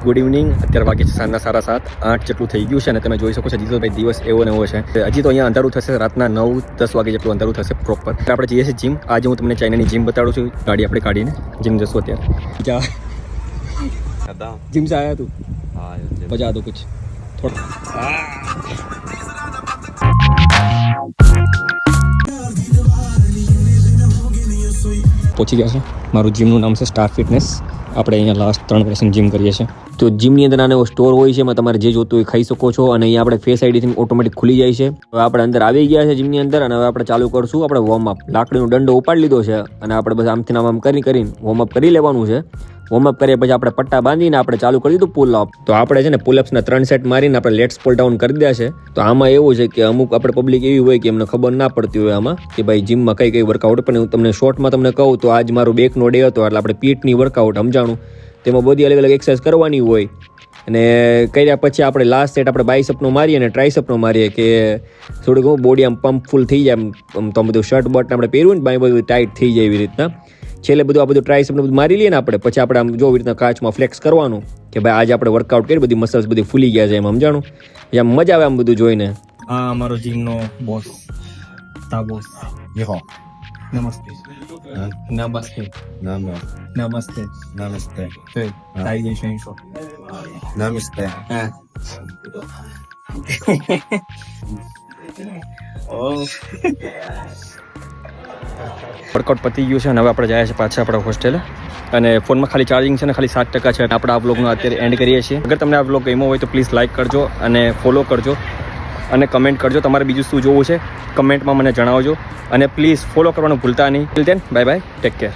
Good evening. અત્યારે વાગે છે સાંજના 7:30 જેટલું થઈ ગયું છે અને તમે જોઈ શકો છો જીતુભાઈ દિવસ એવો ને એવો છે. હજી તો અહીંયા અંધારું થશે, રાતના 9-10 વાગે જેટલું અંધારું થશે પ્રોપર. આપણે જઈએ છીએ જીમ. આજે હું તમને ચાઇનાની જીમ બતાડું છું. ગાડી આપણે કાઢીને જીમ જશું અત્યારે. जिम से आया तू? बजा दो कुछ थोड़ा. પહોંચી ગયા છે. મારું જીમનું નામ છે સ્ટાર ફિટનેસ. આપણે અહીંયા લાસ્ટ 3 વર્ષથી જીમ કરીએ છીએ. તો જીમની અંદર આનો સ્ટોર હોય છે, એમાં તમારે જે જોતું હોય ખાઈ શકો છો. અને અહીંયા આપણે ફેસ આઈડીથી ઓટોમેટિક ખુલી જાય છે. હવે આપણે અંદર આવી ગયા છે જીમની અંદર અને હવે આપણે ચાલુ કરશું આપણે વોર્મઅપ. લાકડીનો દંડો ઉપાડી લીધો છે અને આપણે બસ આમથી આમ કરીને વોર્મઅપ કરી લેવાનું છે. વોર્મઅપ કરીએ પછી આપણે પટ્ટા બાંધીને આપણે ચાલુ કરી દીધું પુલઅપ. તો આપણે છે ને પુલઅપ્સના 3 સેટ મારીને આપણે લેટ્સ પુલ ડાઉન કરી દીધા છે. તો આમાં એવું છે કે અમુક આપણે પબ્લિક એવી હોય કે એમને ખબર ના પડતી હોય આમાં કે ભાઈ જીમમાં કઈ વર્કઆઉટ. પણ હું તમને શોર્ટમાં તમને કહું તો આજ મારો બેકનો ડે હતો એટલે આપણે પીઠની વર્કઆઉટ સમજાણું. તેમાં બધી અલગ અલગ એક્સરસાઇઝ કરવાની હોય અને કર્યા પછી આપણે લાસ્ટ સેટ આપણે બાયસેપનો મારીએ અને ટ્રાયસેપનો મારીએ કે થોડુંક બોડી આમ પમ્પ ફૂલ થઈ જાય. આમ તો બધું શર્ટ બટ આપણે પહેર્યું ને બાય બધું ટાઈટ થઈ જાય એવી રીતના. છેલ્લે બધું આ બધું ટ્રાયસેપનું બધું મારી લઈએ ને આપણે પછી આપણે આમ જો એવી રીતના કાચમાં ફ્લેક્સ કરવાનું કે ભાઈ આજે આપણે વર્કઆઉટ કરી, બધી મસલ્સ બધી ફૂલી ગયા છે એમ સમજાણું. આમ મજા આવે આમ બધું જોઈને. આ અમારો જીમનો બોસ તા બોસ યહો. નમસ્તે નમસ્તે નમસ્તે નમસ્તે તાઈ જય શેન્શો નમસ્તે. હા વર્કઆઉટ પતી ગયું છે અને હવે આપણે જાય છે પાછા આપણા હોસ્ટેલે. અને ફોનમાં ખાલી ચાર્જિંગ છે ને ખાલી 7% છે. આપણે આ વ્લોગનો અત્યારે એન્ડ કરીએ છીએ. અગર તમને આ વ્લોગ ગમ્યો હોય તો પ્લીઝ લાઇક કરજો અને ફોલો કરજો અને કમેન્ટ કરજો. તમારે બીજું શું જોવું છે કમેન્ટમાં મને જણાવજો અને પ્લીઝ ફોલો કરવાનું ભૂલતા નહીં. Till then bye bye, take care.